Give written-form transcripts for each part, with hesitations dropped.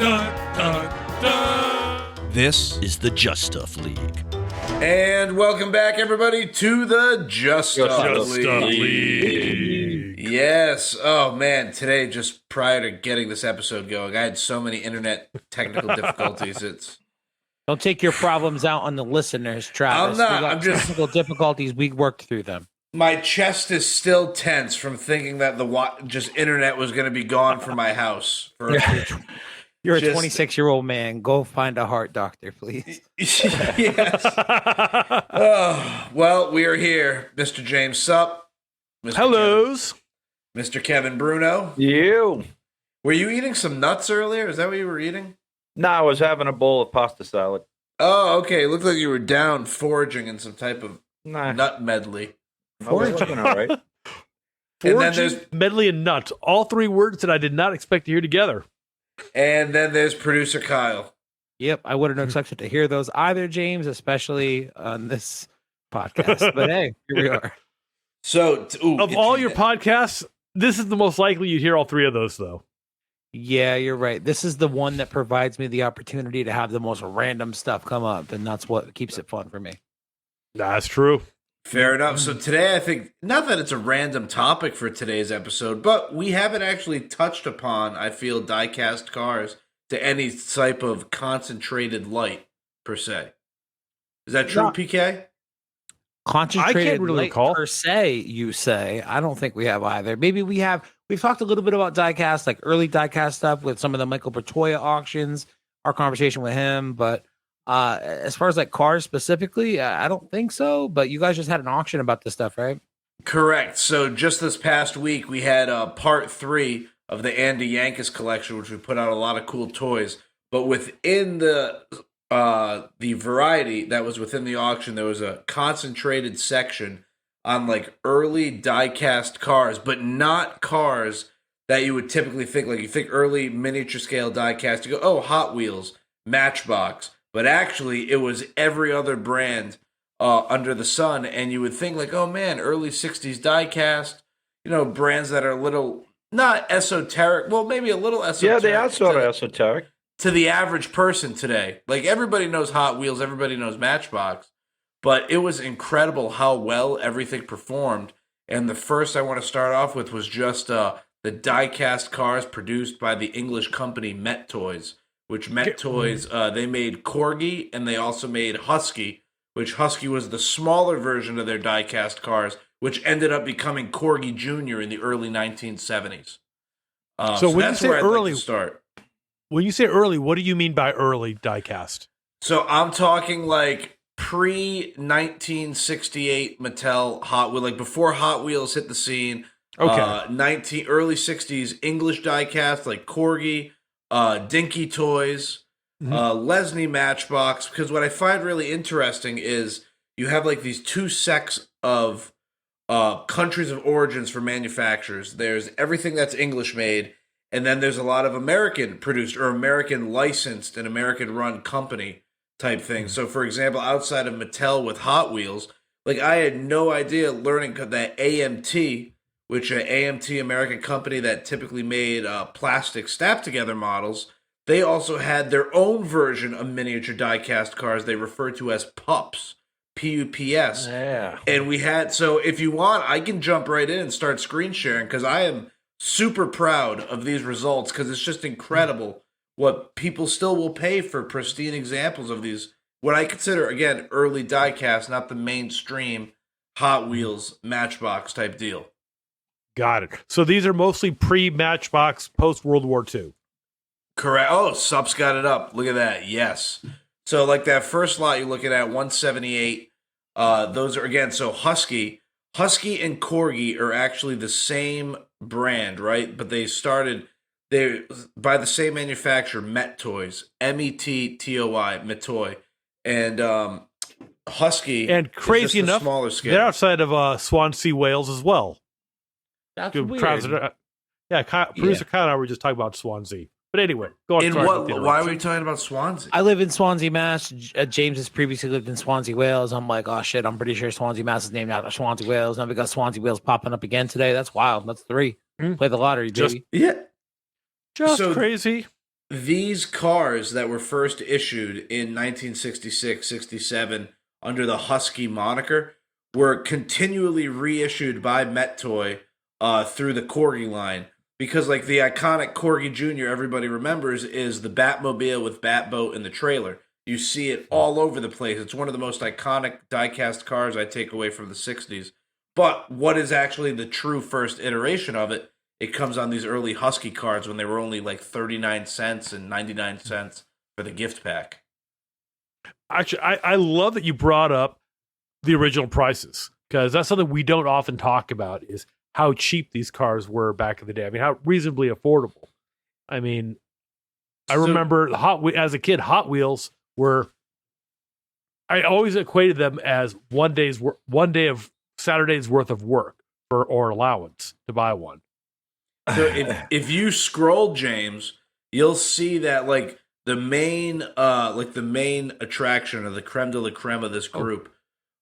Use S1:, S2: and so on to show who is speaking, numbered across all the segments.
S1: Dun, dun, dun.
S2: This is the Justuff League.
S3: And welcome back, everybody, to the Justuff League. Yes. Oh, man. Today, just prior to getting this episode going, I had so many internet technical difficulties.
S4: Don't take your problems out on the listeners, Travis.
S3: I'm not.
S4: I'm just technical difficulties. We worked through them.
S3: My chest is still tense from thinking that the internet was going to be gone from my house.
S4: You're a 26-year-old man. Go find a heart doctor, please.
S3: Yes. Well, we are here. Mr. James Supp.
S1: Hellos.
S3: Mr. Kevin Bruneau.
S5: You.
S3: Were you eating some nuts earlier? Is that what you were eating?
S5: No, I was having a bowl of pasta salad.
S3: Oh, okay. It looked like you were down foraging in some type of
S5: Nah.
S3: nut medley.
S5: Foraging, all right.
S3: And then
S1: Foraging,
S3: there's
S1: medley, and nuts. All three words that I did not expect to hear together.
S3: producer Kyle.
S4: Yep, I wouldn't have expected to hear those either, James, especially on this podcast. But hey, here we are.
S3: So,
S1: Of all your podcasts, this is the most likely you'd hear all three of those, though.
S4: Yeah, you're right. This is the one that provides me the opportunity to have the most random stuff come up, and that's what keeps it fun for me.
S1: That's true.
S3: Fair enough. So today, I think, not that it's a random topic for today's episode, but we haven't actually touched upon, I feel, diecast cars to any type of concentrated light, per se. Is that true,
S4: No.
S3: PK?
S4: Concentrated
S1: really
S4: light
S1: recall.
S4: per se, you say. I don't think we have either. Maybe we have. We've talked a little bit about diecast, like early diecast stuff with some of the Michael Bertoya auctions, our conversation with him. But as far as like cars specifically, I don't think so. But you guys just had an auction about this stuff, right?
S3: Correct. So just this past week, we had part 3 of the Andy Yanchus collection, which we put out a lot of cool toys. But within the variety that was within the auction, there was a concentrated section on like early die-cast cars, but not cars that you would typically think. Like you think early miniature scale die-cast, you go, oh, Hot Wheels, Matchbox. But actually, it was every other brand under the sun, and you would think like, oh man, early 60s die-cast, brands that are a little, not esoteric, well, maybe a little esoteric.
S5: Yeah, they are sort of esoteric.
S3: To the average person today. Like everybody knows Hot Wheels, everybody knows Matchbox, but it was incredible how well everything performed. And the first I want to start off with was just the die-cast cars produced by the English company Met Toys, which Met Toys, they made Corgi and they also made Husky, which Husky was the smaller version of their die-cast cars, which ended up becoming Corgi Jr. in the early 1970s.
S1: So when
S3: that's
S1: you say
S3: where I'd
S1: early,
S3: like to start.
S1: When you say early, what do you mean by early diecast?
S3: So I'm talking like pre-1968 Mattel Hot Wheels, like before Hot Wheels hit the scene.
S1: Okay.
S3: Early 60s English diecast like Corgi, Dinky Toys, Lesney Matchbox. Because what I find really interesting is you have like these two sects of countries of origins for manufacturers. There's everything that's English made, and then there's a lot of American produced or American licensed and American run company type things. So for example, outside of Mattel with Hot Wheels, like I had no idea learning that AMT, which an AMT American company that typically made plastic snap together models, they also had their own version of miniature diecast cars they refer to as PUPs. PUPS.
S5: Yeah.
S3: And we had, so if you want, I can jump right in and start screen sharing because I am super proud of these results because it's just incredible what people still will pay for pristine examples of these, what I consider, again, early diecast, not the mainstream Hot Wheels Matchbox type deal.
S1: Got it. So these are mostly pre-Matchbox, post-World War II.
S3: Correct. Oh, Supp's got it up. Look at that. Yes. So like that first lot you're looking at, 178, those are, again, so Husky and Corgi are actually the same brand, right? But they're by the same manufacturer, Met Toys, METTOY, Metoy, and Husky.
S1: And crazy
S3: is just
S1: enough,
S3: the smaller scale.
S1: they're outside of Swansea, Wales as well.
S4: That's
S1: Good
S4: weird.
S1: producer Kyle and I were just talking about Swansea. But anyway, go on.
S3: Why were you talking about Swansea?
S4: I live in Swansea, Mass. James has previously lived in Swansea, Wales. I'm like, oh shit, I'm pretty sure Swansea, Mass is named after Swansea, Wales. Now we got Swansea, Wales popping up again today. That's wild. That's 3. Play the lottery,
S1: Just-
S4: baby.
S3: Yeah.
S1: Just
S3: So-
S1: crazy.
S3: these cars that were first issued in 1966, 67 under the Husky moniker were continually reissued by Met Toy through the Corgi line. Because, like, the iconic Corgi Jr. everybody remembers is the Batmobile with Batboat in the trailer. You see it all over the place. It's one of the most iconic diecast cars I take away from the 60s. But what is actually the true first iteration of it? It comes on these early Husky cards when they were only like 39 cents and 99 cents for the gift pack.
S1: Actually, I love that you brought up the original prices, because that's something we don't often talk about, is how cheap these cars were back in the day. I mean, how reasonably affordable. I mean, I remember as a kid, Hot Wheels were, I always equated them as one day of Saturday's worth of work or allowance to buy one.
S3: So if you scroll, James, you'll see that like the main attraction or the creme de la creme of this group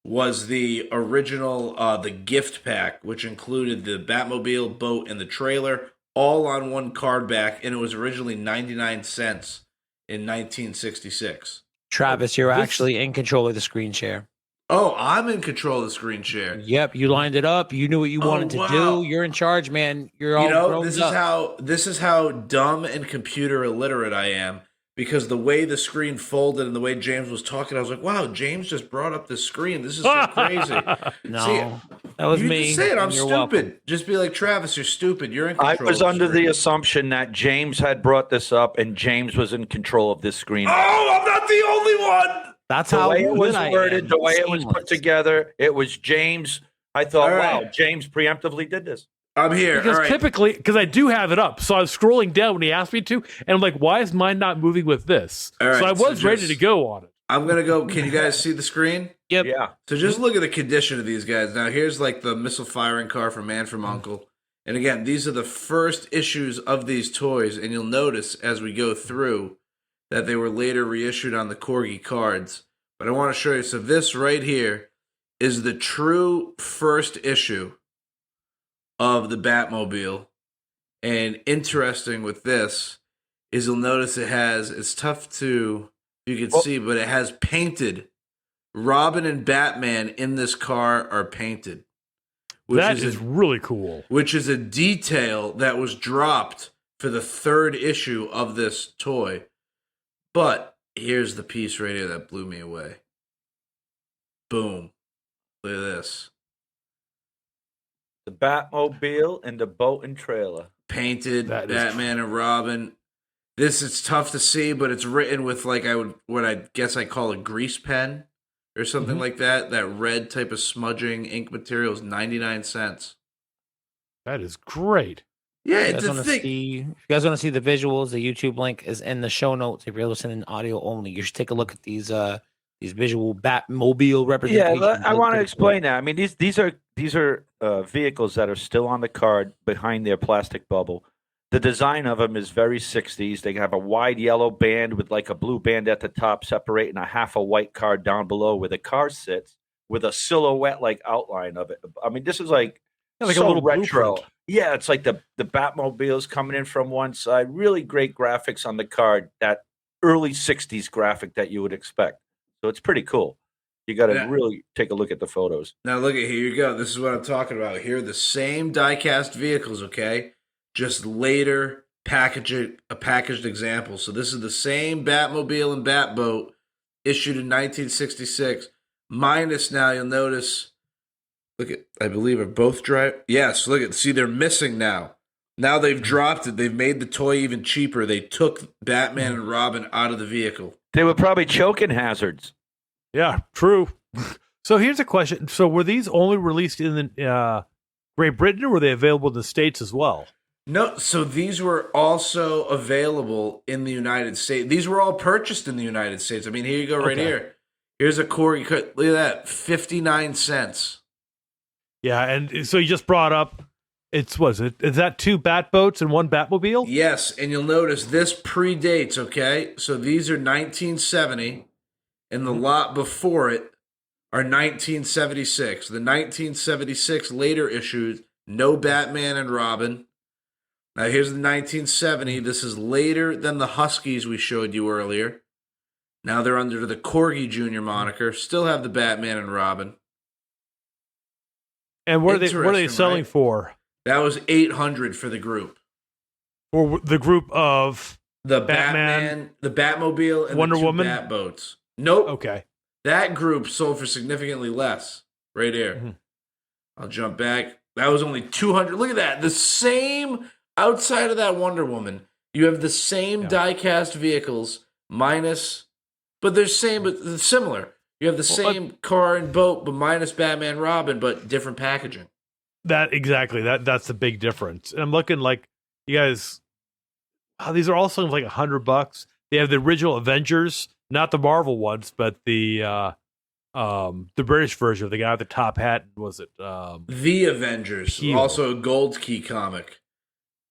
S3: was the original the gift pack, which included the Batmobile, boat, and the trailer, all on one card back, and it was originally 99 cents in 1966.
S4: Travis, you're actually in control of the screen share.
S3: Oh, I'm in control of the screen share.
S4: Yep, you lined it up. You knew what you wanted to do. You're in charge, man. You're all
S3: this is how dumb and computer illiterate I am. Because the way the screen folded and the way James was talking, I was like, wow, James just brought up the screen. This is so crazy.
S4: No,
S3: See,
S4: that was
S3: you
S4: me.
S3: Just say it. I'm
S4: You're
S3: stupid.
S4: welcome.
S3: Just be like, Travis, you're stupid. You're in
S5: I
S3: control.
S5: was under the assumption that James had brought this up and James was in control of this screen.
S3: Oh, I'm not the only one.
S4: That's
S5: The
S4: how
S5: way it was
S4: good I
S5: worded,
S4: am.
S5: the way it was put
S4: Seamless.
S5: together, it was James. I thought,
S3: All right.
S5: wow, James preemptively did this.
S3: I'm here.
S1: Because
S3: All right.
S1: typically, because I do have it up, so I was scrolling down when he asked me to, and I'm like, why is mine not moving with this?
S3: All right,
S1: so I
S3: so
S1: was ready
S3: just-
S1: to go on it.
S3: I'm going to go. Can you guys see the screen?
S4: Yep.
S5: Yeah.
S3: So just look at the condition of these guys. Now, here's like the missile firing car from Man from Uncle. And again, these are the first issues of these toys. And you'll notice as we go through that they were later reissued on the Corgi cards. But I want to show you. So this right here is the true first issue of the Batmobile. And interesting with this is you'll notice it's tough to, you can see, but it has painted. Robin and Batman in this car are painted.
S1: That is really cool.
S3: Which is a detail that was dropped for the third issue of this toy. But here's the piece right here that blew me away. Boom. Look at this.
S5: The Batmobile and the boat and trailer.
S3: Painted
S1: That is
S3: Batman and Robin. This is tough to see, but it's written with like what I guess I call a grease pen or something like that. That red type of smudging ink material is 99 cents.
S1: That is great.
S3: Yeah,
S4: If
S3: it's
S4: you
S3: a
S4: guys wanna
S3: thing.
S4: see- if you guys want to see the visuals, the YouTube link is in the show notes. If you're listening audio only, you should take a look at these visual Batmobile
S5: Yeah,
S4: representations.
S5: I
S4: Look
S5: want to
S4: pretty
S5: explain that. I mean, these are vehicles that are still on the card behind their plastic bubble. The design of them is very 60s. They have a wide yellow band with like a blue band at the top, separating a half a white card down below where the car sits, with a silhouette like outline of it. I mean, this is like
S1: Yeah, like
S5: so
S1: a little
S5: retro.
S1: blueprint.
S5: Yeah, it's like the Batmobiles coming in from one side. Really great graphics on the card. That early 60s graphic that you would expect. So it's pretty cool. You got to
S3: Yeah.
S5: really take a look at the photos.
S3: Now look at here you go. This is what I'm talking about. Here are the same diecast vehicles, okay? Just later packaged example. So this is the same Batmobile and Batboat issued in 1966. Minus now you'll notice, look at, I believe are both dry. Yes, look at, see they're missing now. Now they've dropped it. They've made the toy even cheaper. They took Batman and Robin out of the vehicle.
S5: They were probably choking hazards.
S1: Yeah, true. So here's a question. So were these only released in Great Britain, or were they available in the States as well?
S3: No, so these were also available in the United States. These were all purchased in the United States. I mean, here you go, right
S1: Okay.
S3: here. Here's a Corgi cut. Look at that, 59 cents.
S1: Yeah, and so you just brought up, is that two Batboats and one Batmobile?
S3: Yes, and you'll notice this predates, okay? So these are 1970, and the lot before it are 1976. The 1976 later issues, no Batman and Robin. Now here's the 1970. This is later than the Huskies we showed you earlier. Now they're under the Corgi Jr. moniker. Still have the Batman and Robin.
S1: And what are they
S3: Interesting,
S1: selling
S3: right?
S1: for?
S3: That was $800 for the group.
S1: For the group of
S3: The
S1: Batman,
S3: the Batmobile, and
S1: Wonder
S3: the two
S1: Woman?
S3: Batboats. Nope.
S1: okay.
S3: That group sold for significantly less. Right here.
S1: Mhm.
S3: I'll jump back. That was only 200. Look at that. The same outside of that Wonder Woman. You have the same die-cast vehicles minus, but they're similar. You have the same car and boat, but minus Batman and Robin, but different packaging.
S1: That's the big difference. And I'm looking like you guys. These are also like $100. They have the original Avengers, not the Marvel ones, but the British version of the guy with the top hat. Was it
S3: The Avengers,
S1: Peel.
S3: also a Gold Key comic.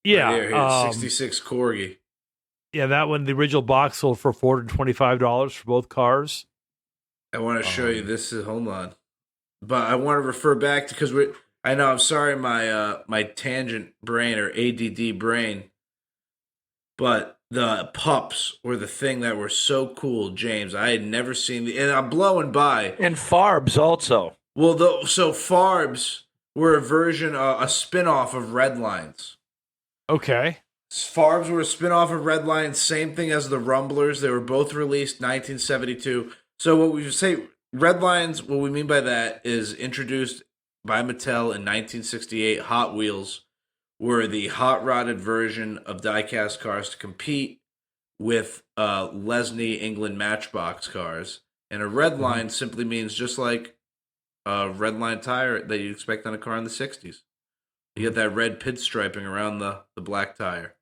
S1: Yeah,
S3: Right here, 66 Corgi.
S1: yeah. That one, the original box sold for $425 for both cars.
S3: I want to show you this. Hold on, but I want to refer back to because we. I know. I'm sorry, my tangent brain or ADD brain, but the pups were the thing that were so cool, James. I had never seen and I'm blowing by.
S5: And Farbs also.
S3: Well, so Farbs were a version, a spin-off of Redlines.
S1: Okay.
S3: Farbs were a spin-off of Redline, same thing as the Rumblers. They were both released 1972. So what we say, Redlines, what we mean by that is introduced by Mattel in 1968. Hot Wheels were the hot-rodded version of die-cast cars to compete with Lesney England Matchbox cars. And a Redline simply means just like a Redline tire that you'd expect on a car in the 60s. You get that red pinstriping around the black tire.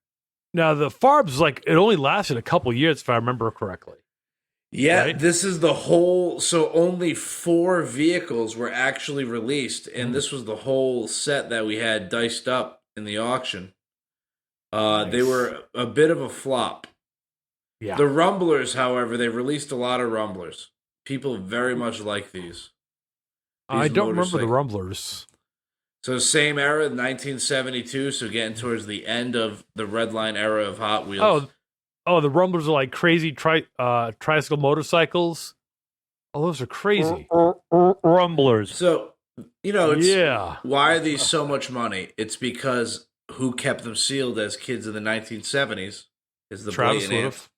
S1: Now the Farbs, it only lasted a couple years, if I remember correctly.
S3: Yeah,
S1: Right?
S3: This is the whole. So only 4 vehicles were actually released, and this was the whole set that we had diced up in the auction. They were a bit of a flop.
S1: Yeah.
S3: The Rumblers, however, they released a lot of Rumblers. People very much like these.
S1: I don't remember the
S3: motorcycles.
S1: Rumblers.
S3: So same era, 1972. So getting towards the end of the Redline era of Hot Wheels.
S1: Oh, the Rumblers are like crazy tricycle motorcycles. Oh, those are crazy.
S5: Rumblers.
S3: So it's
S1: Yeah.
S3: why are these so much money? It's because who kept them sealed as kids in the 1970s is the
S1: Travis
S3: blatant
S1: would
S3: answer.
S1: have.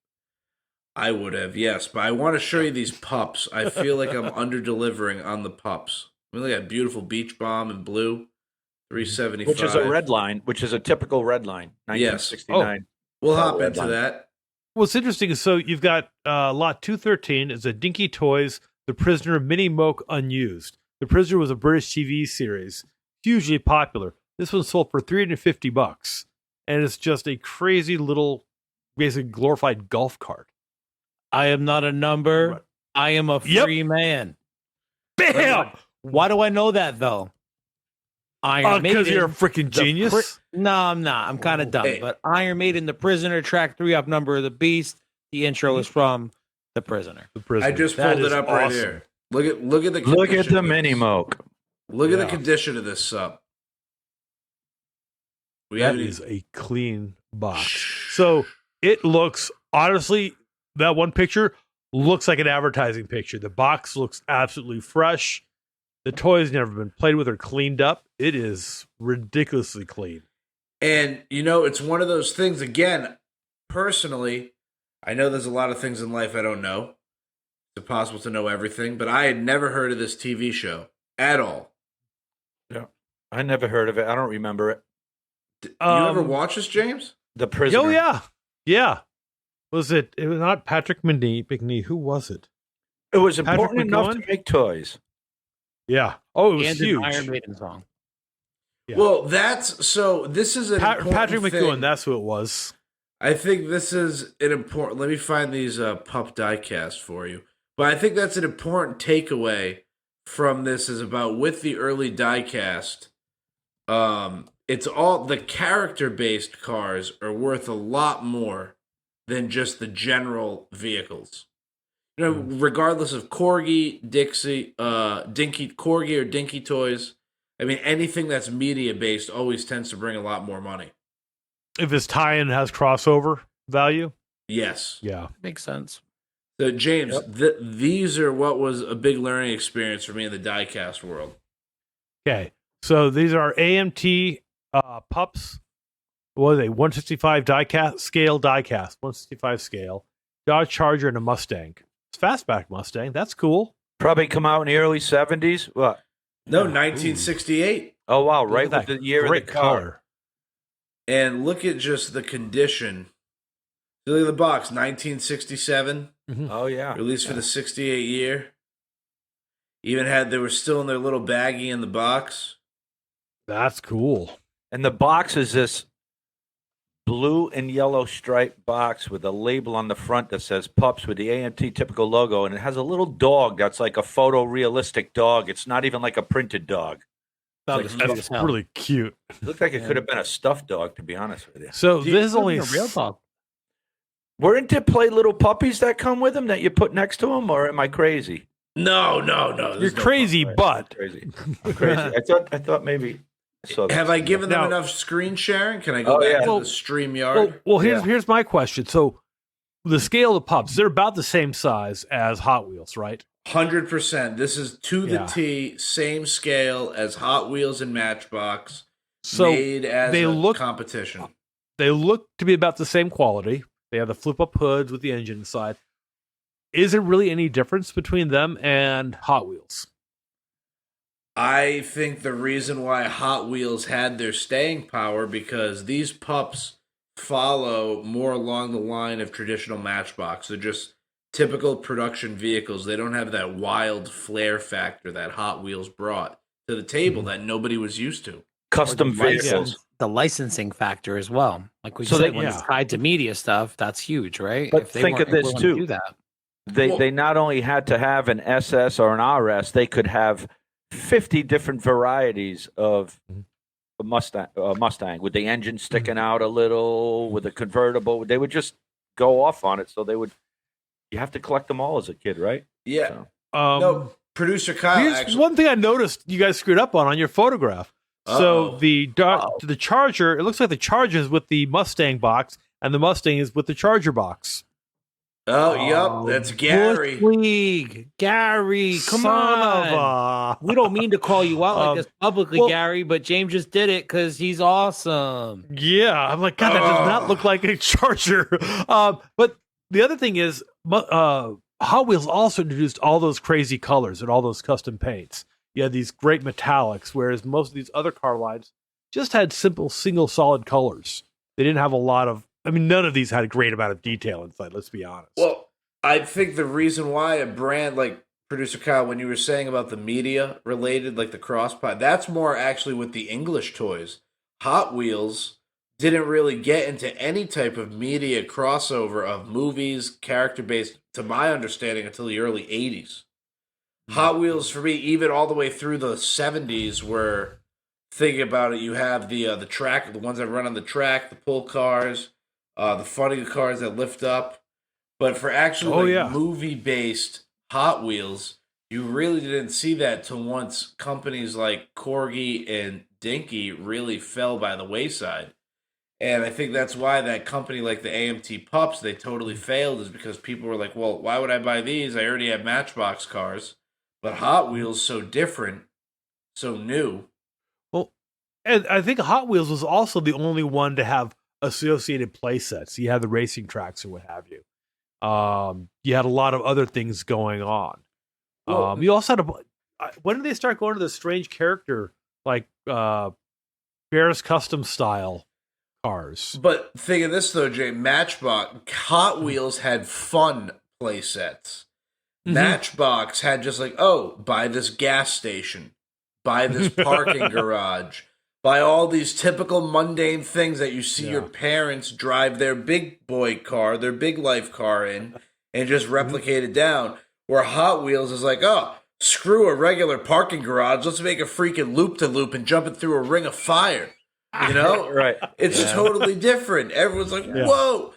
S3: I would have, yes, but I want to show you these pups. I feel like I'm under delivering on the pups. I mean, look at that beautiful Beach Bomb in blue, 375.
S5: Which is a red line, which is a typical red line,
S3: Yes.
S5: 1969.
S3: We'll
S5: Oh,
S3: hop
S5: red
S3: into
S5: line.
S3: that.
S1: What's interesting is you've got lot 213 is a Dinky Toys, The Prisoner Mini Moke Unused. The Prisoner was a British TV series, hugely popular. This one sold for $350, and it's just a crazy little, basically glorified golf cart.
S4: I am not a number.
S1: Right.
S4: I am a
S1: Yep.
S4: free man.
S1: Bam!
S4: Why do I know that though? Iron Maiden.
S1: Because you're a freaking
S4: the
S1: genius.
S4: No, I'm not. I'm kind of dumb.
S3: Hey.
S4: But Iron Maiden, The Prisoner, track 3 off Number of the Beast. The intro is from The Prisoner.
S1: The Prisoner.
S3: I just
S1: That
S3: pulled it
S1: is
S3: up right
S1: awesome.
S3: here. Look at the
S5: Look at
S3: condition
S5: the
S3: of
S5: mini
S3: this.
S5: moke.
S3: Look at the
S1: Yeah.
S3: condition of this Supp. We
S1: That
S3: haven't
S1: is a clean box. So it looks, honestly, that one picture looks like an advertising picture. The box looks absolutely fresh. The toy's never been played with or cleaned up. It is ridiculously clean.
S3: And, it's one of those things, again, personally, I know there's a lot of things in life I don't know. It's impossible to know everything, but I had never heard of this TV show at all.
S5: I never heard of it. I don't remember it.
S3: You ever watch this, James?
S5: The Prisoner.
S1: Oh, yeah. Yeah. It was not Patrick McNee. Who was it?
S5: It was
S1: Patrick
S5: important enough to
S1: McGowan?
S5: make toys.
S1: Yeah. Oh, it was
S4: And
S1: huge.
S4: an Iron Maiden song.
S1: Yeah.
S3: Well, this is an important
S1: Patrick
S3: thing.
S1: McGowan, that's who it was.
S3: I think this is an important. Let me find these pup diecast for you. But I think that's an important takeaway from this is about with the early diecast. It's all the character based cars are worth a lot more than just the general vehicles. Regardless of Corgi, Dinky Corgi or Dinky Toys. I mean, anything that's media based always tends to bring a lot more money.
S1: If his tie-in has crossover value,
S3: Yes.
S1: yeah.
S4: Makes sense.
S3: So James, these are what was a big learning experience for me in the diecast world.
S1: Okay, so these are AMT pups. What are they? 165 scale diecast, 165 scale. Dodge Charger and a Mustang. It's fastback Mustang. That's cool.
S5: Probably come out in the early 70s. What?
S3: No,
S1: Yeah.
S3: 1968.
S5: Oh, wow.
S1: Look
S5: Right
S1: at
S5: with
S1: that
S5: the year of
S1: great
S5: the car.
S1: color.
S3: And look at just the condition. Look at the box, 1967.
S5: Oh, yeah.
S3: Released for the 68 year. They were still in their little baggie in the box.
S1: That's cool.
S5: And the box is this blue and yellow striped box with a label on the front that says Pups with the AMT typical logo. And it has a little dog that's like a photorealistic dog. It's not even like a printed dog.
S4: Sounds
S5: like
S4: cute
S1: That's
S4: as hell.
S1: really cute.
S5: It looked like it could have been a stuffed dog, to be honest with you.
S1: So this is only
S4: a real dog.
S5: Weren't there play little puppies that come with them that you put next to them, or am I crazy?
S3: No.
S1: You're
S3: there's no
S1: crazy,
S3: fucking way.
S1: but
S5: Crazy. I'm crazy. I thought maybe. I saw that.
S3: Have I given them
S1: Now-
S3: enough screen sharing? Can I go
S5: Oh,
S3: back
S5: yeah.
S3: to
S1: Well-
S3: the StreamYard?
S1: well, here's my question. So the scale of pups, they're about the same size as Hot Wheels, right?
S3: 100%. This is to the
S1: Yeah.
S3: T, same scale as Hot Wheels and Matchbox,
S1: So
S3: made as
S1: they
S3: a
S1: look
S3: competition.
S1: they look to be about the same quality. They have the flip up hoods with the engine inside. Is there really any difference between them and Hot Wheels?
S3: I think the reason why Hot Wheels had their staying power because these pups follow more along the line of traditional Matchbox. They're just typical production vehicles. They don't have that wild flair factor that Hot Wheels brought to the table that nobody was used to.
S5: Custom
S4: Or the license-
S5: vehicles.
S4: The licensing factor as well. Like we
S5: So
S4: said,
S5: they-
S4: when
S1: yeah.
S4: it's tied to media stuff, that's huge, right?
S5: But
S4: If they
S5: think of
S4: weren't
S5: this,
S4: willing
S5: too.
S4: to do that.
S5: They not only had to have an SS or an RS, they could have 50 different varieties of a Mustang with the engine sticking out a little, with a convertible. They would just go off on it. So you have to collect them all as a kid, right?
S3: Yeah.
S5: So-
S3: No, producer Kyle
S1: Here's
S3: actually.
S1: one thing I noticed you guys screwed up on your photograph. So
S3: Uh-oh.
S1: the Charger, it looks like the Charger is with the Mustang box, and the Mustang is with the Charger box.
S3: Yup. That's Gary.
S4: Bush League. Gary, come
S1: Son
S4: on.
S1: of a-
S4: We don't mean to call you out like this publicly,
S1: well-
S4: Gary, but James just did it because he's awesome.
S1: Yeah, I'm like, God, that does not look like a Charger. But the other thing is, Hot Wheels also introduced all those crazy colors and all those custom paints. You had these great metallics, whereas most of these other car lines just had simple single solid colors. They didn't have a lot of. I mean, none of these had a great amount of detail inside. Let's be honest.
S3: Well, I think the reason why a brand like producer Kyle, when you were saying about the media related, like the crosspod, that's more actually with the English toys. Hot Wheels didn't really get into any type of media crossover of movies, character based, to my understanding, until the early 80s. Hot Wheels, for me, even all the way through the 70s, were, thinking about it, you have the track, the ones that run on the track, the pull cars, the funny cars that lift up. But for actually movie-based Hot Wheels, you really didn't see that till once companies like Corgi and Dinky really fell by the wayside. And I think that's why that company like the AMT Pups, they totally failed, is because people were like, well, why would I buy these? I already have Matchbox cars. But Hot Wheels, so different, so new.
S1: Well, and I think Hot Wheels was also the only one to have associated play sets. You had the racing tracks or what have you. You had a lot of other things going on.
S3: Well-
S1: You also had when did they start going to the strange character like Bear's Custom style cars?
S3: But think of this, though, Jay. Matchbox, Hot Wheels had fun play sets. Matchbox had just like, oh, buy this gas station, buy this parking garage, buy all these typical mundane things that you see your parents drive their big boy car, their big life car in, and just replicate it down. Where Hot Wheels is like, oh, screw a regular parking garage, let's make a freaking loop-to-loop and jump it through a ring of fire. You know?
S5: Right.
S3: It's totally different. Everyone's like, whoa.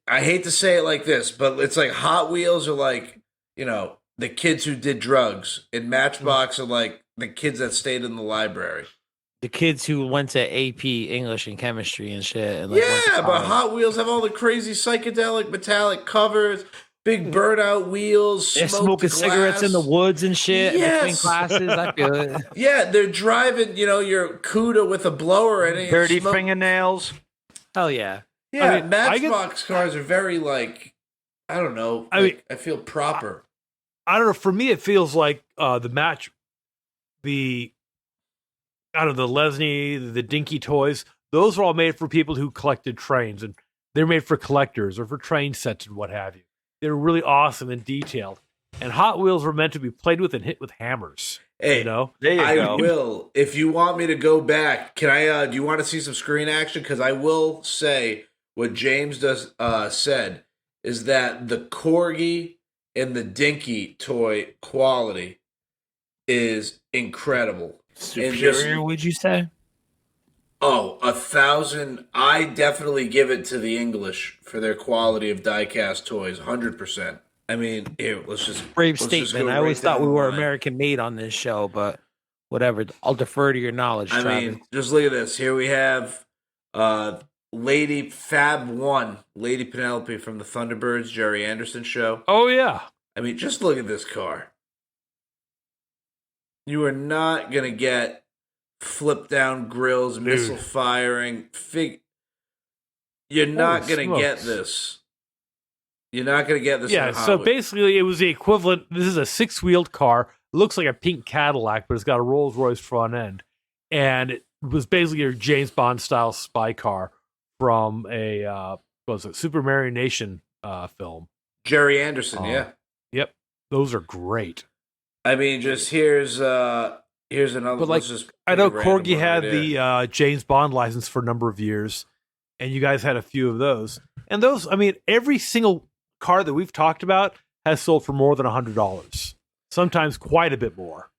S3: I hate to say it like this, but it's like Hot Wheels are like, you know, the kids who did drugs, and Matchbox are like the kids that stayed in the library.
S4: The kids who went to AP English and chemistry and shit. And like went to
S3: Yeah, but
S4: college.
S3: Hot Wheels have all the crazy psychedelic metallic covers, big burnout wheels,
S4: They're
S3: smoked
S4: smoking cigarettes in the
S3: glass.
S4: woods and shit between
S3: Yes.
S4: classes. I feel it.
S3: Yeah, they're driving, your CUDA with a blower in it.
S5: Dirty
S3: smoke-
S5: fingernails.
S4: Hell yeah.
S3: Yeah,
S1: I mean,
S3: Matchbox cars are very like, I don't know. I feel proper.
S1: I don't know. For me, it feels like the Lesney, the Dinky toys, those are all made for people who collected trains, and they're made for collectors or for train sets and what have you. They're really awesome and detailed. And Hot Wheels were meant to be played with and hit with hammers.
S3: Hey,
S5: There you
S3: I
S5: go.
S3: will. If you want me to go back, can I? Do you want to see some screen action? Because I will say what James said is that the Corgi and the Dinky toy quality is incredible. And just-
S4: Superior, would you say?
S3: Oh, 1,000. I definitely give it to the English for their quality of diecast toys. 100%. I mean, here, let's just
S4: Brave
S3: let's just
S4: statement.
S3: go
S4: I always
S3: right
S4: thought
S3: down
S4: we
S3: the
S4: were
S3: line.
S4: American made on this show, but whatever. I'll defer to your knowledge,
S3: I
S4: Travis.
S3: mean, just look at this. Here we have Lady Fab 1, Lady Penelope from the Thunderbirds, Jerry Anderson show.
S1: Oh, yeah.
S3: I mean, just look at this car. You are not going to get flip down grills, missile firing. You're not
S1: Holy
S3: going to get
S1: smokes.
S3: this. You're not going to get this.
S1: Yeah,
S3: in Hot
S1: so
S3: Wheels.
S1: basically it was the equivalent. This is a 6-wheeled car. It looks like a pink Cadillac, but it's got a Rolls Royce front end. And it was basically a James Bond style spy car from a what was it, Super Mario Nation film.
S3: Jerry Anderson, yeah.
S1: Yep. Those are great.
S3: I mean, just here's another.
S1: But, like,
S3: let's just
S1: I know
S3: pick a random
S1: Corgi
S3: one
S1: had
S3: right here.
S1: the James Bond license for a number of years, and you guys had a few of those. And those, I mean, every single car that we've talked about has sold for more than $100. Sometimes quite a bit more.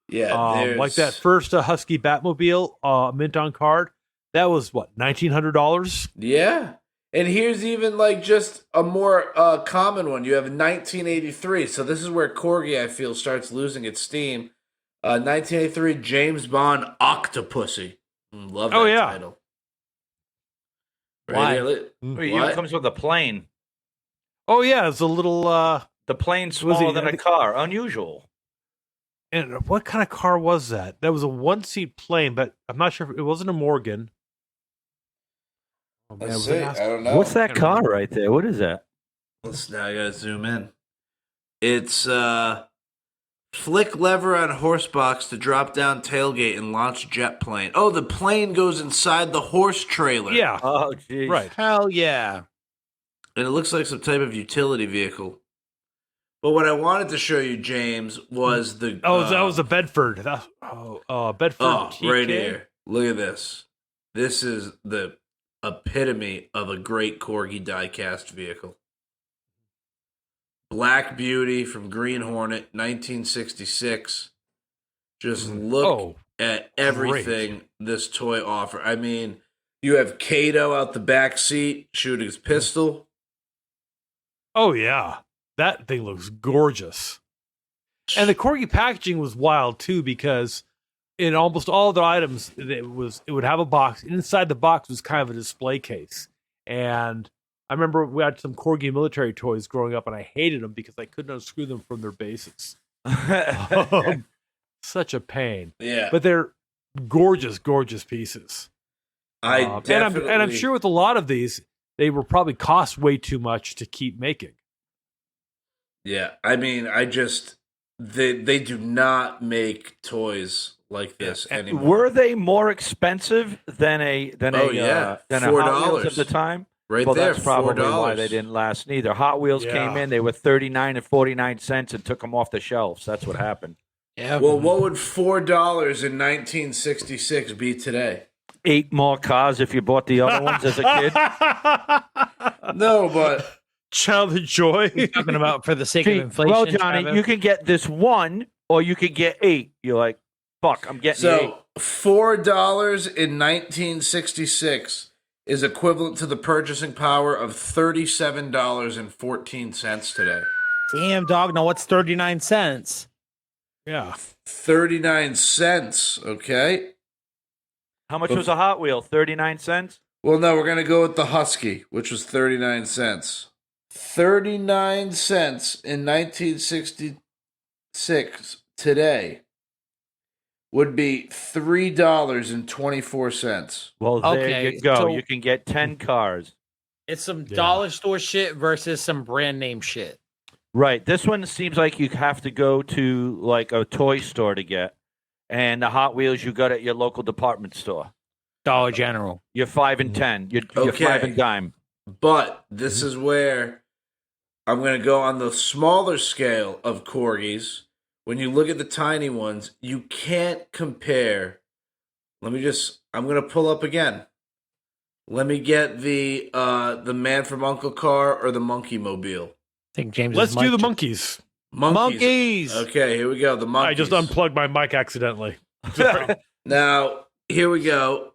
S3: Yeah,
S1: Like that first Husky Batmobile mint on card, that was what, $1,900?
S3: Yeah. And here's even like just a more common one. You have 1983. So this is where Corgi, I feel, starts losing its steam. 1983 James Bond Octopussy. Love that
S1: Oh, yeah.
S3: title.
S4: Why?
S3: Right here,
S5: It even comes with a plane.
S1: Oh yeah, it's a little.
S5: The plane's
S1: Was
S5: smaller
S1: it-
S5: than
S1: I
S5: a
S1: think-
S5: car. Unusual.
S1: And what kind of car was that? That was a 1-seat plane, but I'm not sure if it wasn't a Morgan. Oh, man,
S3: Let's
S1: was
S3: see.
S1: it
S3: I
S1: Aston-
S3: don't know.
S5: What's that
S1: Can't
S5: car
S1: remember.
S5: right there? What is that?
S3: Now I gotta zoom in. It's flick lever on horse box to drop down tailgate and launch jet plane. Oh, the plane goes inside the horse trailer.
S1: Yeah,
S5: Oh, geez.
S1: right.
S4: Hell yeah.
S3: And it looks like some type of utility vehicle. But what I wanted to show you, James, was the
S1: Oh, that was a Bedford. Bedford.
S3: oh,
S1: TK?
S3: right here. Look at this. This is the epitome of a great Corgi diecast vehicle. Black Beauty from Green Hornet, 1966. Just look
S1: Oh,
S3: at everything this toy offer. I mean, you have Kato out the back seat shooting his pistol.
S1: oh yeah, that thing looks gorgeous. And the Corgi packaging was wild too, because in almost all the items, it would have a box. And inside the box was kind of a display case. And I remember we had some Corgi military toys growing up, and I hated them because I couldn't unscrew them from their bases. Such a pain.
S3: Yeah.
S1: But they're gorgeous, gorgeous pieces.
S3: I
S1: and
S3: definitely
S1: I'm sure with a lot of these, they were probably cost way too much to keep making.
S3: Yeah, I mean, they do not make toys like this anymore.
S5: Were they more expensive than a
S3: Oh, yeah.
S5: than a Hot Wheels
S3: $4.
S5: at the time?
S3: Right
S5: Well,
S3: there,
S5: that's probably
S3: $4.
S5: why they didn't last neither. Hot Wheels
S1: Yeah.
S5: came in; they were 39 and 49 cents, and took them off the shelves. That's what happened.
S4: Yeah.
S3: Well, what would $4 in 1966 be today?
S5: 8 more cars if you bought the other ones as a kid.
S3: No, but
S1: Childhood joy.
S4: talking about for the sake of
S5: See,
S4: inflation.
S5: well, Johnny,
S4: Travis?
S5: you can get this one, or you could get 8. You're like, fuck, I'm getting 8.
S3: so $4 in 1966 is equivalent to the purchasing power of $37.14 today.
S4: Damn, dog. Now what's 39 cents?
S1: Yeah.
S3: 39 cents, okay?
S5: How much was a Hot Wheel? 39 cents?
S3: Well, no, we're going to go with the Husky, which was 39 cents. 39 cents in 1966 today would be $3.24.
S5: Well, there
S4: Okay,
S5: you go.
S4: so-
S5: You can get 10 cars.
S4: It's some
S1: Yeah.
S4: dollar store shit versus some brand name shit.
S5: Right. This one seems like you have to go to like a toy store to get. And the Hot Wheels you got at your local department store.
S4: Dollar General.
S5: You're 5 and 10. You're
S3: Okay.
S5: 5 and dime.
S3: But this is where I'm going to go on the smaller scale of corgis. When you look at the tiny ones, you can't compare. I'm going to pull up again. Let me get the Man from Uncle Car or the Monkey Mobile.
S4: I think James.
S1: Let's do the Monkees.
S4: Monkees.
S3: Okay, here we go. The Monkeys.
S1: I just unplugged my mic accidentally. Sorry.
S3: Now, here we go.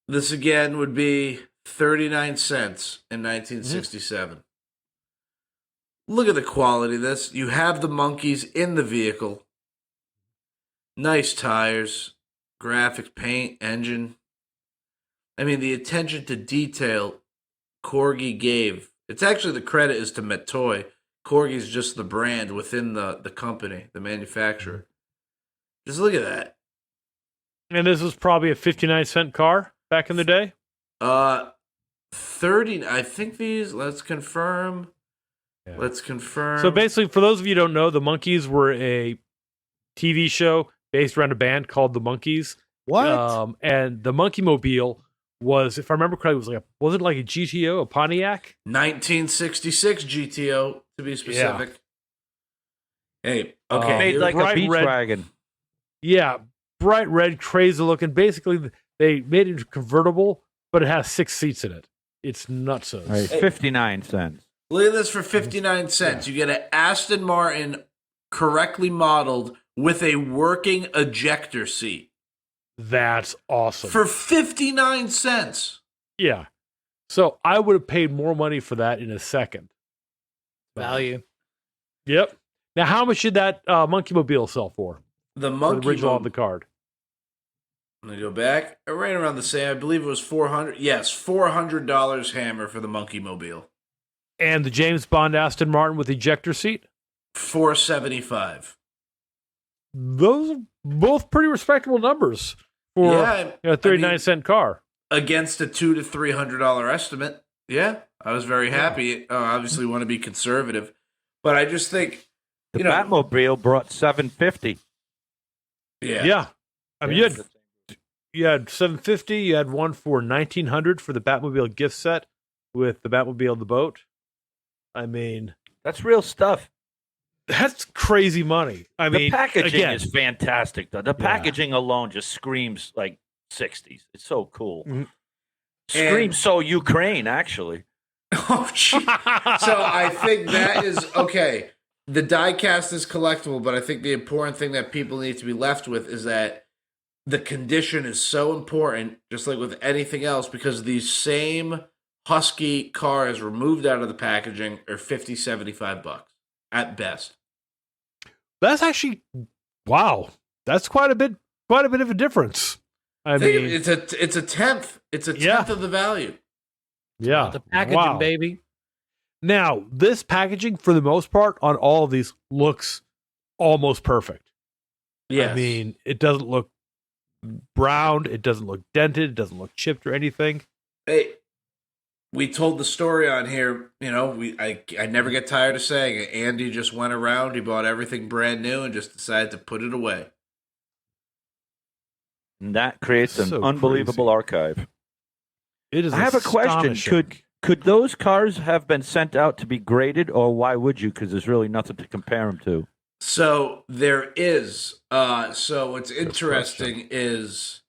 S3: This again would be 39 cents in 1967. Look at the quality of this. You have the Monkees in the vehicle. Nice tires, graphic paint, engine. I mean, the attention to detail Corgi gave. It's actually the credit is to Metoy. Corgi's just the brand within the company, the manufacturer. Just look at that.
S1: And this was probably a 59-cent car back in the day.
S3: 30. I think these. Let's confirm.
S1: Yeah.
S3: Let's confirm.
S1: So basically, for those of you who don't know, the Monkees were a TV show based around a band called the Monkees.
S4: What?
S1: And the Monkey Mobile was, if I remember correctly, was it like a GTO, a Pontiac?
S3: 1966 GTO to be specific. Hey, okay.
S5: Made
S3: here-
S5: like a
S1: bright
S5: beach
S1: red-
S5: wagon.
S1: Yeah, bright red, crazy looking. Basically, they made it convertible, but it has 6 seats in it. It's nuts.
S5: Right, 59 cents.
S3: Look at this for 59 cents. You get an Aston Martin correctly modeled with a working ejector seat
S1: That's awesome.
S3: for 59 cents.
S1: Yeah. So I would have paid more money for that in a second.
S4: Value.
S1: Yep. Now, how much did that Monkey Mobile sell for?
S3: The
S1: For
S3: Monkey
S1: the original on
S3: Mo-
S1: the card.
S3: I'm going to go back. Right around the same. I believe it was 400. Yes, $400 hammer for the Monkey Mobile.
S1: And the James Bond Aston Martin with ejector seat?
S3: $475.
S1: Those are both pretty respectable numbers for a 39-cent car.
S3: Against a $200 to $300 estimate. Yeah, I was very happy. Obviously, want to be conservative, but I just think
S5: The Batmobile brought $750.
S1: Yeah. I mean, you had $750. You had one for $1,900 for the Batmobile gift set with the Batmobile the boat. I mean,
S5: That's real stuff.
S1: that's crazy money. I
S5: The
S1: mean,
S5: packaging
S1: again,
S5: is fantastic, though. The packaging alone just screams like 60s. It's so cool.
S1: Mhm.
S5: Screams so Ukraine, actually.
S3: Oh, gee. So I think that is okay. The diecast is collectible, but I think the important thing that people need to be left with is that the condition is so important, just like with anything else, because these same Husky cars removed out of the packaging are $50, $75 at best.
S1: that's actually, wow. That's quite a bit of a difference. I
S3: Think of
S1: mean,
S3: it, it's a tenth. It's a tenth
S1: Yeah.
S3: of the value.
S1: yeah.
S4: The packaging,
S1: Wow.
S4: baby.
S1: Now, this packaging, for the most part, on all of these looks almost perfect.
S3: Yes.
S1: I mean, it doesn't look browned. It doesn't look dented. It doesn't look chipped or anything.
S3: Hey, we told the story on here. You know, I never get tired of saying it. Andy just went around. He bought everything brand new and just decided to put it away.
S5: And that creates an
S1: So
S5: unbelievable archive.
S1: It is.
S5: I have a question.
S1: astonishing.
S5: Could those cars have been sent out to be graded, or why would you? Because there's really nothing to compare them to.
S3: So there is. So what's interesting is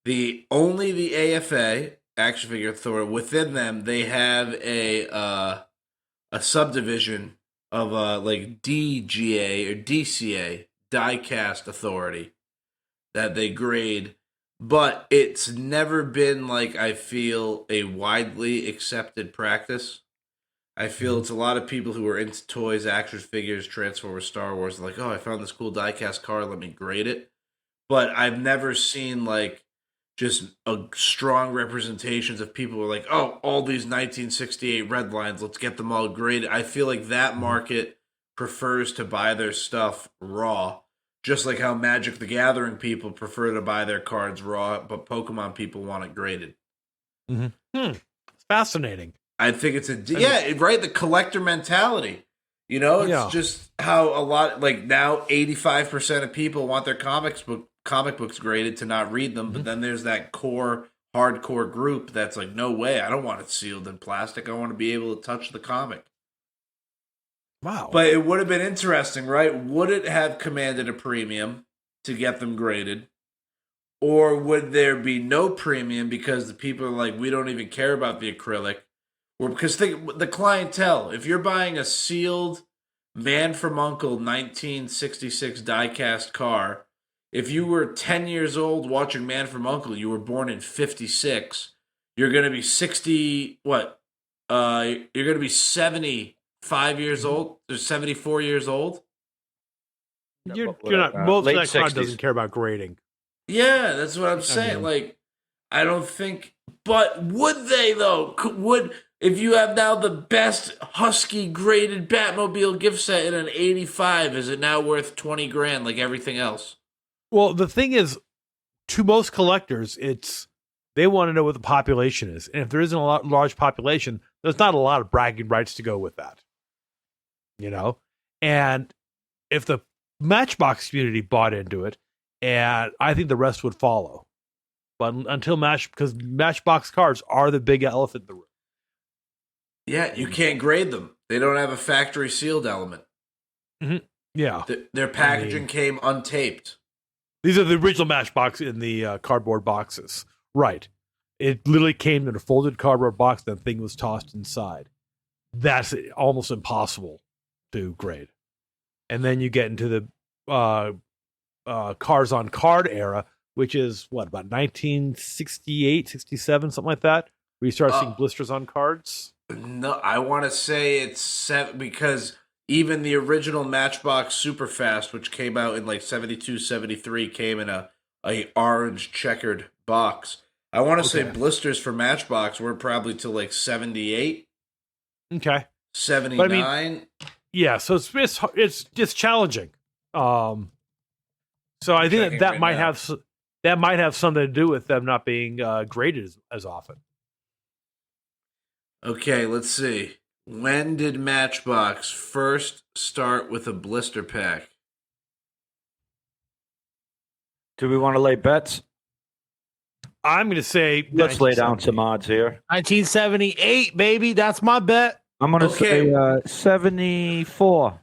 S3: the AFA Action Figure Authority, within them they have a subdivision of like DGA or DCA Diecast Authority that they grade, but it's never been like, I feel, a widely accepted practice. I feel it's a lot of people who are into toys, action figures, Transformers, Star Wars, like, oh, I found this cool diecast car, let me grade it. But I've never seen like just a strong representations of people who are like, oh, all these 1968 red lines, let's get them all graded. I feel like that market prefers to buy their stuff raw, just like how Magic the Gathering people prefer to buy their cards raw, but Pokemon people want it graded.
S1: It's fascinating.
S3: I think it's right, the collector mentality. You know, it's just how a lot, like now 85% of people want their comic books graded to not read them, but then there's that core hardcore group that's like, no way, I don't want it sealed in plastic. I want to be able to touch the comic.
S1: Wow.
S3: But it would have been interesting, right? Would it have commanded a premium to get them graded? Or would there be no premium because the people are like, we don't even care about the acrylic? Or because the clientele, if you're buying a sealed Man from U.N.C.L.E. 1966 diecast car, if you were 10 years old watching Man from U.N.C.L.E., you were born in 56, you're going to be 60, what? You're going to be 75 years old, or 74 years old?
S1: You're not, most of
S5: late
S1: that crowd
S5: 60s.
S1: doesn't care about grading.
S3: Yeah, that's what I'm saying. I don't think, but would they though? If you have now the best Husky graded Batmobile gift set in an 85, is it now worth 20 grand like everything else?
S1: Well, the thing is, to most collectors, they want to know what the population is. And if there isn't a large population, there's not a lot of bragging rights to go with that. You know? And if the Matchbox community bought into it, and I think the rest would follow. But until because Matchbox cards are the big elephant in the room.
S3: Yeah, you can't grade them. They don't have a factory sealed element.
S1: Mm-hmm. Yeah.
S3: Their packaging came untaped.
S1: These are the original Matchbox in the cardboard boxes. Right. It literally came in a folded cardboard box, that thing was tossed inside. That's almost impossible to grade. And then you get into the cars on card era, which is about 1968, 67, something like that, where you start seeing blisters on cards.
S3: No, I want to say it's 7 because even the original Matchbox Superfast, which came out in like 72, 73, came in a orange checkered box. I want to say blisters for Matchbox were probably till like 78.
S1: Okay.
S3: 79.
S1: But I mean, yeah, so it's just challenging. So I think that might have something to do with them not being graded as often.
S3: Okay, let's see. When did Matchbox first start with a blister pack?
S5: Do we want to lay bets?
S1: I'm going to say
S5: Let's lay down some odds here.
S4: 1978, baby. That's my bet.
S5: I'm going to say 74.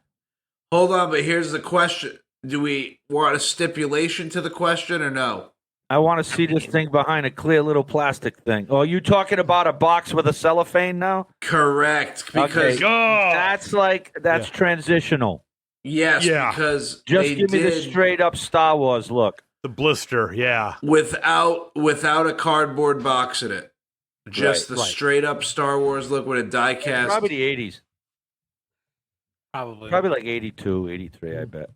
S3: Hold on, but here's the question. Do we want a stipulation to the question or no?
S5: I want to see this thing behind a clear little plastic thing. Oh, are you talking about a box with a cellophane now?
S3: Correct. Because
S5: that's transitional.
S3: Yes, because
S5: just give me the straight up Star Wars look.
S1: The blister, yeah.
S3: Without a cardboard box in it. Just the straight up Star Wars look with a diecast.
S5: Probably the 80s.
S4: Probably
S5: like 82, 83, I bet.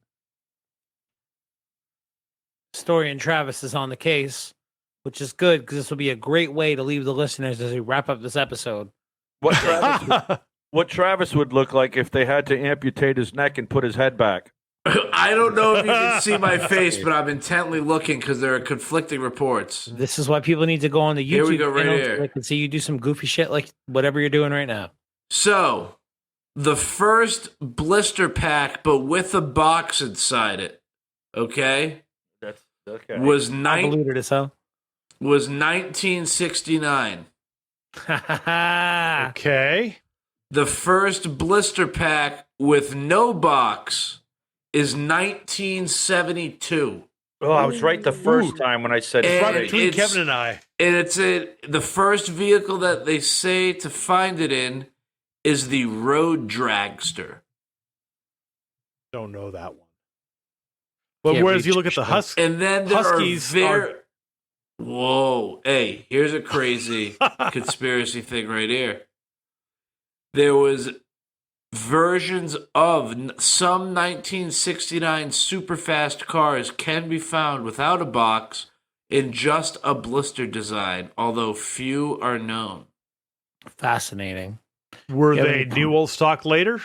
S4: Historian Travis is on the case, which is good because this will be a great way to leave the listeners as we wrap up this episode.
S5: What Travis would look like if they had to amputate his neck and put his head back.
S3: I don't know if you can see my face, but I'm intently looking because there are conflicting reports.
S4: This is why people need to go on the YouTube
S3: Here we go, right
S4: channel
S3: here.
S4: so they can see you do some goofy shit like whatever you're doing right now.
S3: So, the first blister pack, but with a box inside it, okay?
S5: That's okay.
S3: Was
S4: Convoluted as hell.
S3: was 1969.
S1: Okay.
S3: The first blister pack with no box is 1972.
S5: Oh, I was right the first time when I said
S3: And
S1: Right between
S3: it's-
S1: Kevin and I.
S3: And it's the first vehicle that they say to find it in is the Road Dragster.
S1: Don't know that one. But
S4: Can't
S1: whereas
S4: read
S1: you look at the
S3: And then there
S1: Huskies
S3: are Whoa. Hey, here's a crazy conspiracy thing right here. There was versions of some 1969 Superfast cars can be found without a box in just a blister design, although few are known.
S4: Fascinating.
S1: Were
S4: Yeah,
S1: they new old stock later?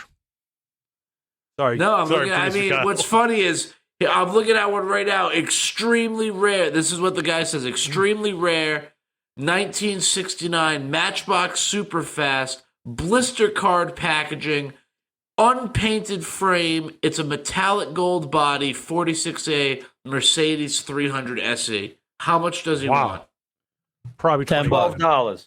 S1: Sorry.
S3: No, I'm
S1: sorry,
S3: looking. I
S1: producer
S3: mean,
S1: Kyle.
S3: what's funny is I'm looking at one right now. Extremely rare. This is what the guy says. Extremely rare. 1969 Matchbox Superfast blister card packaging, unpainted frame. It's a metallic gold body, 46A Mercedes 300 SE. How much does he
S1: Wow.
S3: want?
S1: Probably
S4: $10.
S5: $12.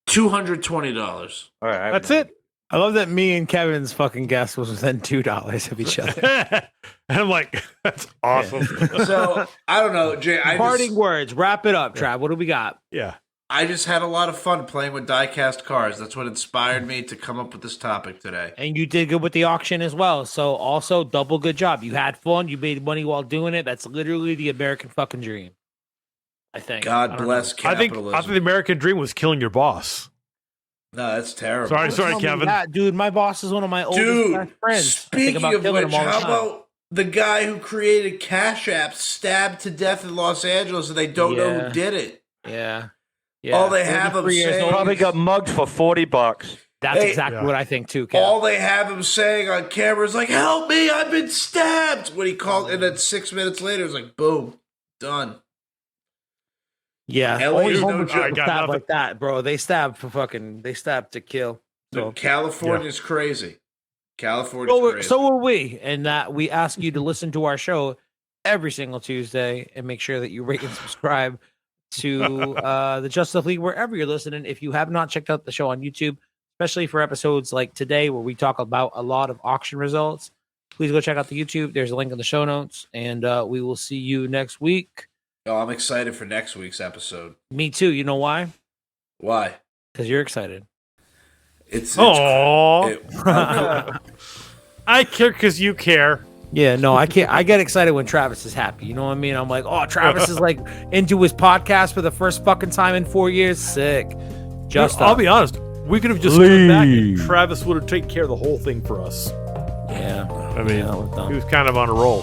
S3: $220.
S5: All right,
S1: That's it.
S4: I love that me and Kevin's fucking guess was within $2 of each other.
S1: And I'm like, that's awesome.
S3: So I don't know, Jay.
S4: Parting words. Wrap it up, Trav. What do we got?
S1: Yeah.
S3: I just had a lot of fun playing with diecast cars. That's what inspired me to come up with this topic today.
S4: And you did good with the auction as well. So also double good job. You had fun. You made money while doing it. That's literally the American fucking dream. I think.
S3: God bless
S1: I think
S3: capitalism.
S1: the American dream was killing your boss.
S3: No, that's terrible.
S1: Sorry, Kevin.
S4: Dude, my boss is one of my oldest best friends. I think
S3: Speaking
S4: about
S3: of
S4: killing
S3: which,
S4: him all the
S3: how
S4: time.
S3: about the guy who created Cash App stabbed to death in Los Angeles and they don't know
S4: Yeah.
S3: who did it?
S4: Yeah. Yeah.
S3: All they have him
S4: 33 years
S3: saying-
S4: old.
S5: Probably got mugged for $40.
S4: That's
S3: Hey,
S4: exactly
S1: Yeah.
S4: what I think too, Kev.
S3: All they have him saying on camera is like, "Help me, I've been stabbed." When he called, and then 6 minutes later, it's like, boom, done.
S4: Yeah.
S3: LA
S4: Only
S3: is no
S4: homeless
S3: joke.
S4: people
S1: I got
S4: stab
S1: nothing.
S4: like that, bro. They stab to kill. So
S3: California's crazy. California's
S4: So,
S3: crazy.
S4: so are we, and that we ask you to listen to our show every single Tuesday and make sure that you rate and subscribe to the Justuff League wherever you're listening. If you have not checked out the show on YouTube, especially for episodes like today where we talk about a lot of auction results, please go check out the YouTube. There's a link in the show notes, and we will see you next week.
S3: Oh, I'm excited for next week's episode.
S4: Me too. You know why?
S3: Why?
S4: Because you're excited.
S1: Oh,
S3: it-
S1: I care because you care.
S4: Yeah, no, I can't. I get excited when Travis is happy. You know what I mean? I'm like, oh, Travis is like into his podcast for the first fucking time in 4 years. Sick. Just
S1: I'll be honest. We could have just stood back and Travis would have taken care of the whole thing for us.
S4: yeah.
S1: I mean,
S4: Yeah, we're done.
S1: he was kind of on a roll.